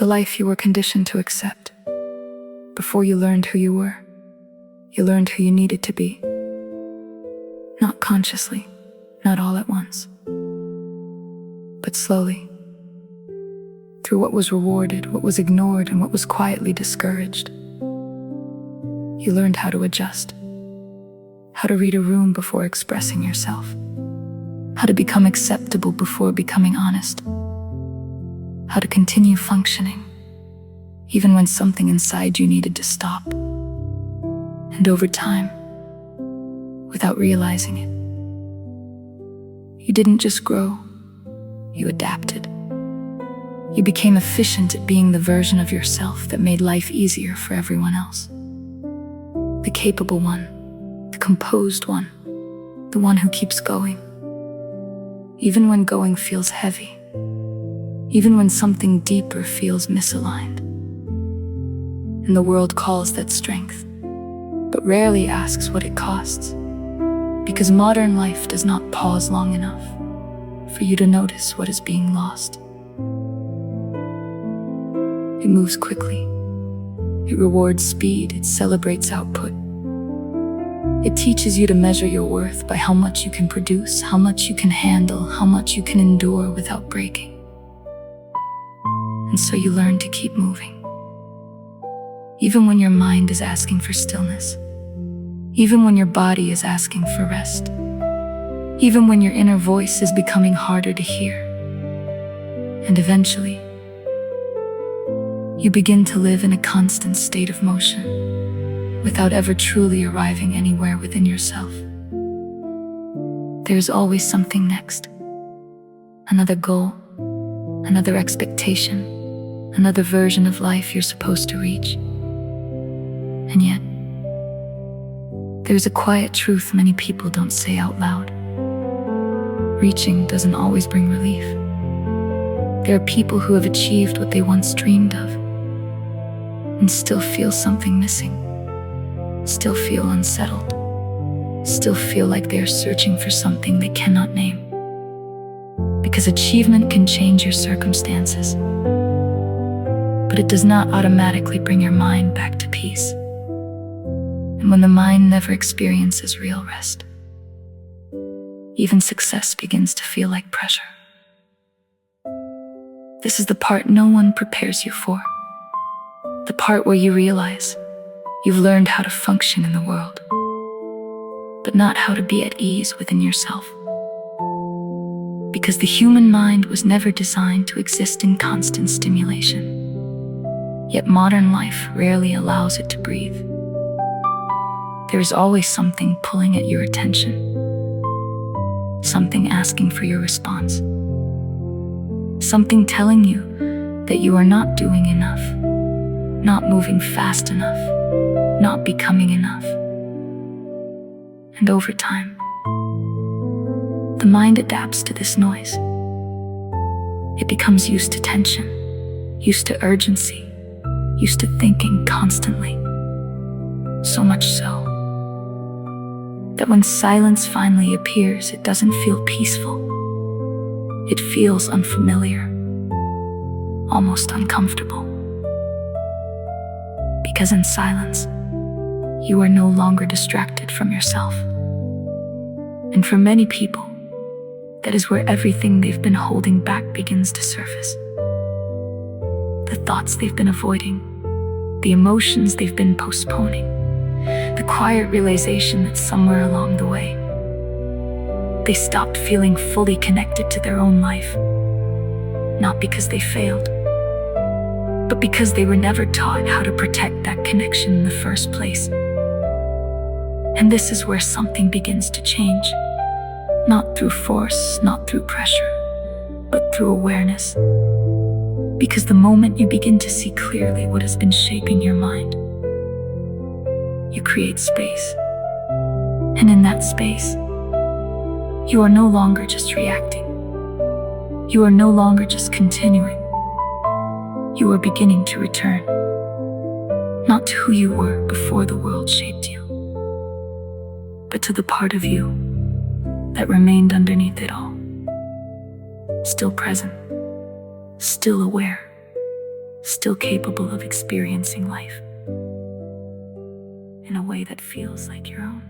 the life you were conditioned to accept. Before you learned who you were, you learned who you needed to be. Not consciously, not all at once, but slowly. Through what was rewarded, what was ignored, and what was quietly discouraged. You learned how to adjust, how to read a room before expressing yourself, how to become acceptable before becoming honest, how to continue functioning, even when something inside you needed to stop. And over time, without realizing it, you didn't just grow, you adapted. You became efficient at being the version of yourself that made life easier for everyone else. The capable one, the composed one, the one who keeps going. Even when going feels heavy, even when something deeper feels misaligned. And the world calls that strength, but rarely asks what it costs. Because modern life does not pause long enough for you to notice what is being lost. It moves quickly. It rewards speed. It celebrates output. It teaches you to measure your worth by how much you can produce, how much you can handle, how much you can endure without breaking. And so you learn to keep moving. Even when your mind is asking for stillness. Even when your body is asking for rest. Even when your inner voice is becoming harder to hear. And eventually, you begin to live in a constant state of motion, without ever truly arriving anywhere within yourself. There's always something next. Another goal, another expectation, another version of life you're supposed to reach. And yet, there's a quiet truth many people don't say out loud. Reaching doesn't always bring relief. There are people who have achieved what they once dreamed of, and still feel something missing, still feel unsettled, still feel like they are searching for something they cannot name. Because achievement can change your circumstances, but it does not automatically bring your mind back to peace. And when the mind never experiences real rest, even success begins to feel like pressure. This is the part no one prepares you for. The part where you realize you've learned how to function in the world, but not how to be at ease within yourself. Because the human mind was never designed to exist in constant stimulation. Yet modern life rarely allows it to breathe. There is always something pulling at your attention, something asking for your response, something telling you that you are not doing enough, not moving fast enough, not becoming enough. And over time, the mind adapts to this noise. It becomes used to tension, used to urgency, used to thinking constantly. So much so that when silence finally appears, it doesn't feel peaceful. It feels unfamiliar, almost uncomfortable. Because in silence, you are no longer distracted from yourself. And for many people, that is where everything they've been holding back begins to surface. The thoughts they've been avoiding, the emotions they've been postponing, the quiet realization that somewhere along the way, they stopped feeling fully connected to their own life. Not because they failed, but because they were never taught how to protect that connection in the first place. And this is where something begins to change. Not through force, not through pressure, but through awareness. Because the moment you begin to see clearly what has been shaping your mind, you create space. And in that space, you are no longer just reacting. You are no longer just continuing. You are beginning to return, not to who you were before the world shaped you, but to the part of you that remained underneath it all. Still present, still aware, still capable of experiencing life in a way that feels like your own.